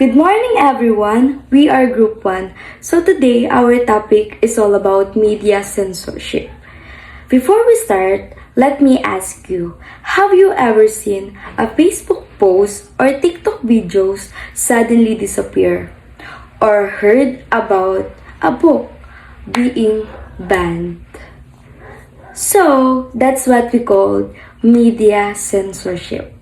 Good morning, everyone. We are Group 1. So today, our topic is all about media censorship. Before we start, let me ask you, have you ever seen a Facebook post or TikTok videos suddenly disappear? Or heard about a book being banned? So, that's what we call media censorship.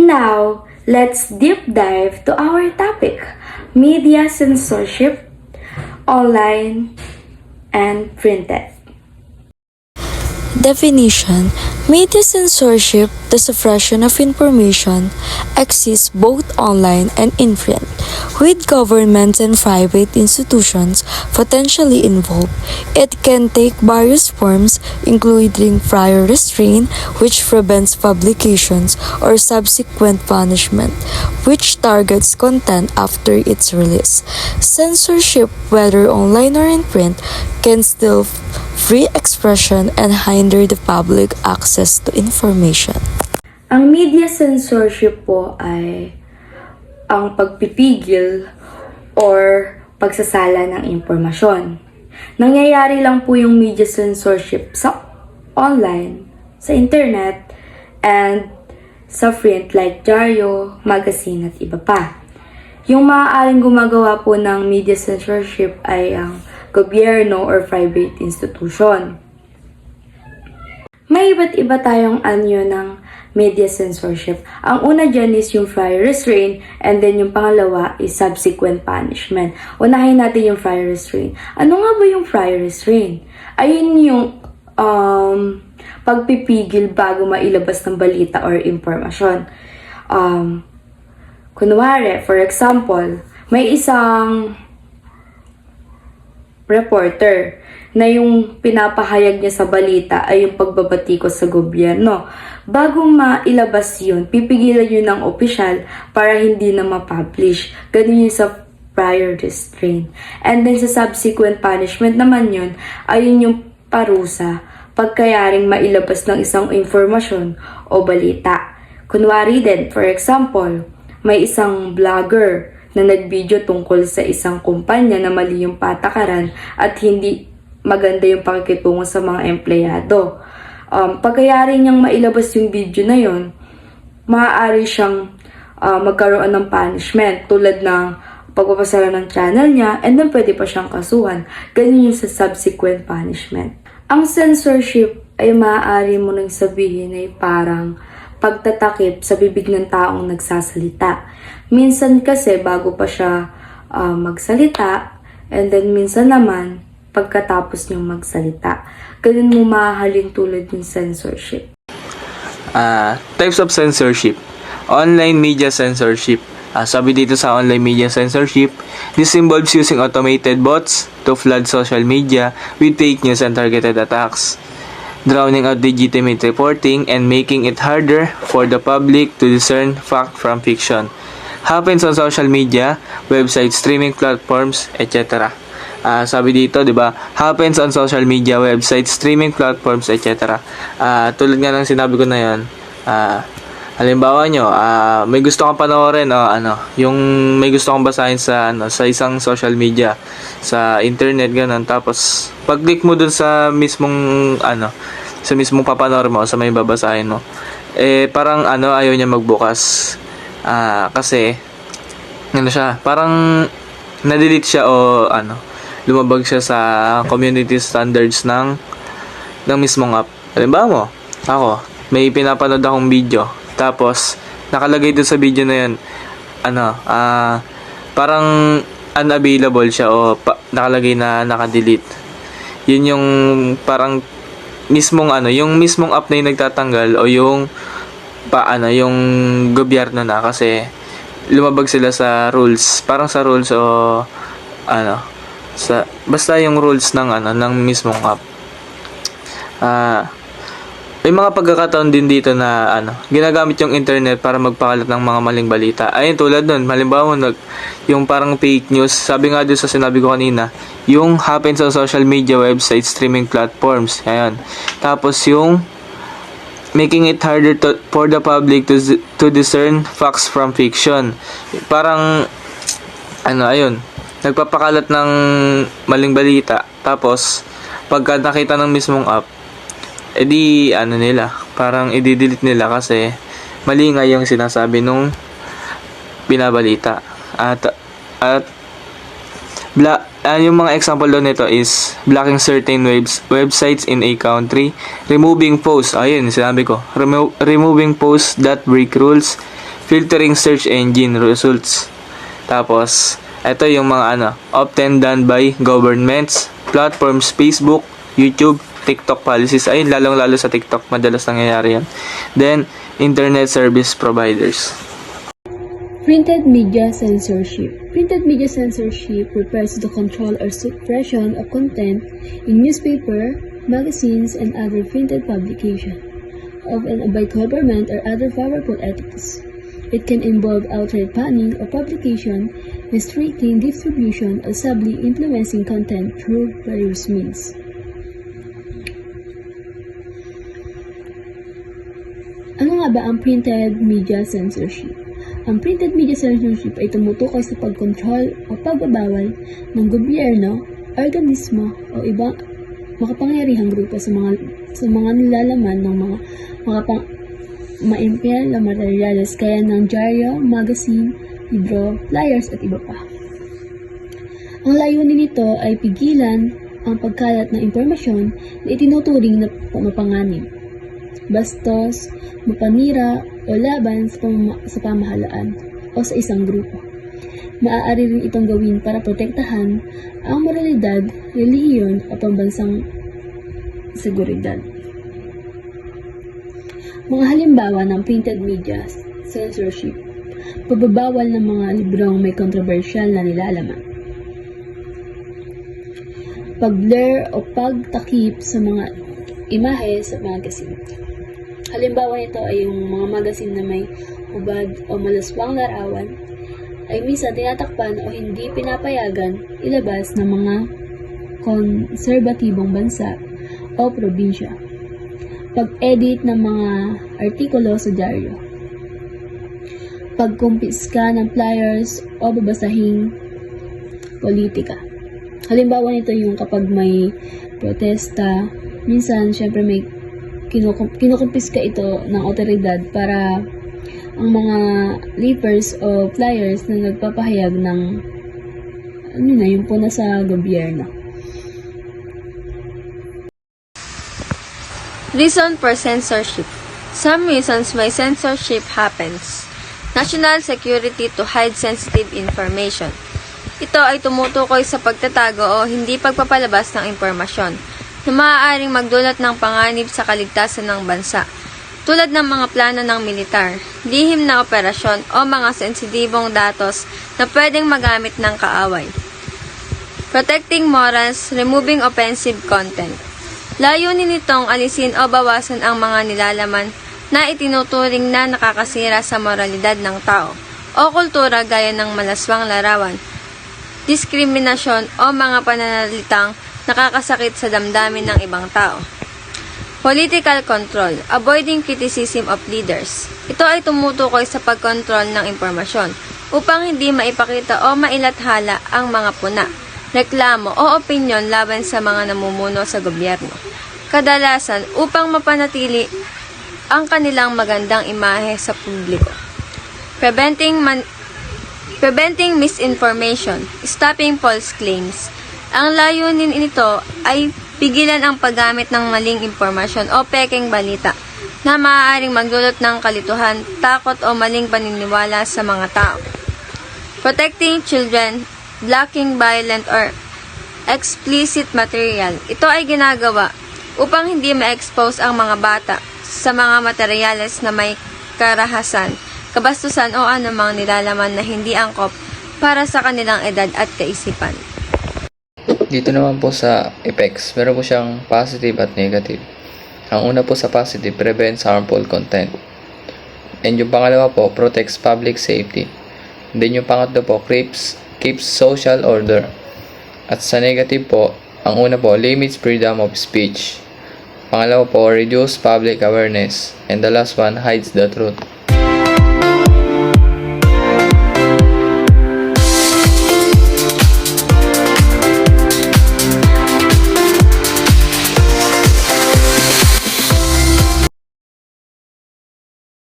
Now, let's deep dive to our topic, media censorship, online and printed. Definition: media censorship, the suppression of information, exists both online and in print, with governments and private institutions potentially involved. It can take various forms, including prior restraint, which prevents publications, or subsequent punishment, which targets content after its release. Censorship, whether online or in print, can still free expression and hinder the public access to information. Ang media censorship po ay ang pagpipigil or pagsasala ng impormasyon. Nangyayari lang po yung media censorship sa online, sa internet, and sa print like dyaryo, magazine at iba pa. Yung maaaring gumagawa po ng media censorship ay ang gobyerno or private institution. May iba't iba tayong anyo ng media censorship. Ang una dyan is yung prior restraint, and then yung pangalawa is subsequent punishment. Unahin natin yung prior restraint. Ano nga ba yung prior restraint? Ayun yung pagpipigil bago mailabas ng balita or impormasyon. Kunwari, for example, may isang reporter na yung pinapahayag niya sa balita ay yung pagbabatikos sa gobyerno. Bago mailabas yun, pipigilan yun ng opisyal para hindi na ma-publish. Ganun yun sa prior restraint. And then sa subsequent punishment naman yun, ayun yung parusa pagkayaring mailabas ng isang informasyon o balita. Kunwari din, for example, may isang vlogger na nag-video tungkol sa isang kumpanya na mali yung patakaran at hindi maganda yung pakikitungo sa mga empleyado. Pagkayari niyang mailabas yung video na yon, maaari siyang magkaroon ng punishment tulad ng pagpapasara ng channel niya, and then pwede pa siyang kasuhan. Ganyan yung sa subsequent punishment. Ang censorship ay maaari mo nang sabihin ay parang pagtatakip sa bibig ng taong nagsasalita. Minsan kasi bago pa siya magsalita, and then minsan naman pagkatapos niyang magsalita. Ganun mo mahalin tulad ng censorship. Types of censorship. Online media censorship. Sabi dito sa online media censorship, this involves using automated bots to flood social media with fake news and targeted attacks, drowning out legitimate reporting and making it harder for the public to discern fact from fiction. Happens on social media, websites, streaming platforms, etc. Sabi dito, 'di ba? Happens on social media, websites, streaming platforms, etc. Tulad nga ng sinabi ko na 'yon. Halimbawa nyo, may gusto kang panoorin o yung may gusto kang basahin sa sa isang social media, sa internet ganun. Tapos pag-click mo dun sa mismong sa mismong papanoorin mo, sa may babasahin mo. Parang ayaw niya magbukas. Kasi siya, parang na-delete siya o lumabag siya sa community standards ng mismong app. Halimbawa mo, ako, may pinapanood akong video. Tapos, nakalagay doon sa video na yun, parang unavailable siya o nakalagay na nakadelete. Yun yung parang mismong yung mismong app na yung nagtatanggal o yung yung gobyerno na kasi lumabag sila sa rules. Parang sa rules o basta yung rules ng mismong app. May mga pagkakataon din dito na ginagamit yung internet para magpakalat ng mga maling balita. Ayun, tulad nun, halimbawa yung parang fake news. Sabi nga doon sa sinabi ko kanina, yung happens on social media, websites, streaming platforms. Ayun. Tapos yung making it harder for the public to discern facts from fiction. Parang ayun, nagpapakalat ng maling balita, tapos pagka nakita ng mismong app, edi nila, parang i-delete nila kasi mali nga yung sinasabi nung binabalita. Yung mga example doon nito is blocking certain websites in a country, removing posts, ayun sinabi ko, removing posts that break rules, filtering search engine results. Tapos ito yung mga often done by governments, platforms, Facebook, YouTube, TikTok policies. Ayun, lalong-lalo sa TikTok madalas nangyayari yan. Then internet service providers. Printed media censorship. Printed media censorship refers to the control or suppression of content in newspaper, magazines, and other printed publications by government or other powerful entities. It can involve outright banning of publication, restricting distribution, or subtly influencing content through various means. Ano nga ba ang printed media censorship? Ang printed media censorship ay tumutukoy sa pagkontrol o pagbabawal ng gobyerno, organismo o ibang makapangyarihang grupo sa mga nilalaman ng mga ma-imperial na materyales gaya ng dyaryo, magazine, libro, flyers at iba pa. Ang layunin nito ay pigilan ang pagkalat ng impormasyon na itinuturing na mapanganib, bastos, mapanira o laban sa pamahalaan o sa isang grupo. Maaari rin itong gawin para protektahan ang moralidad, relihiyon o pambansang seguridad. Mga halimbawa ng printed media censorship: pagbabawal ng mga librong may kontrobersyal na nilalaman, pag-blur o pagtakip sa mga imahe sa magazine. Halimbawa nito ay yung mga magazine na may hubad o malaswang larawan ay minsan tinatakpan o hindi pinapayagan ilabas ng mga konserbatibong bansa o probinsya. Pag-edit ng mga artikulo sa dyaryo, pagkumpiska ng flyers o babasahing politika. Halimbawa nito yung kapag may protesta, minsan syempre may kinukumpiska ito ng otoridad para ang mga leafers o flyers na nagpapahayag ng yung puna sa gobyerno. Reason for censorship. Some reasons why censorship happens. National security to hide sensitive information. Ito ay tumutukoy sa pagtatago o hindi pagpapalabas ng impormasyon na maaaring magdulot ng panganib sa kaligtasan ng bansa, tulad ng mga plano ng militar, lihim na operasyon o mga sensitibong datos na pwedeng magamit ng kaaway. Protecting morals, removing offensive content. Layunin nitong alisin o bawasan ang mga nilalaman na itinuturing na nakakasira sa moralidad ng tao o kultura gaya ng malaswang larawan, diskriminasyon o mga pananalitang nakakasakit sa damdamin ng ibang tao. Political control, avoiding criticism of leaders. Ito ay tumutukoy sa pagkontrol ng impormasyon upang hindi maipakita o mailathala ang mga puna, reklamo o opinyon laban sa mga namumuno sa gobyerno. Kadalasan upang mapanatili ang kanilang magandang imahe sa publiko. Preventing misinformation, stopping false claims. Ang layunin nito ay pigilan ang paggamit ng maling impormasyon o pekeng balita na maaaring magdulot ng kalituhan, takot o maling paniniwala sa mga tao. Protecting children, blocking violent or explicit material. Ito ay ginagawa upang hindi ma-expose ang mga bata sa mga materyales na may karahasan, kabastusan o anumang nilalaman na hindi angkop para sa kanilang edad at kaisipan. Dito naman po sa effects, meron po siyang positive at negative. Ang una po sa positive, prevents harmful content. And yung pangalawa po, protects public safety. And then yung pangatlo po, keeps social order. At sa negative po, ang una po, limits freedom of speech. Pangalawa po, reduce public awareness. And the last one, hides the truth.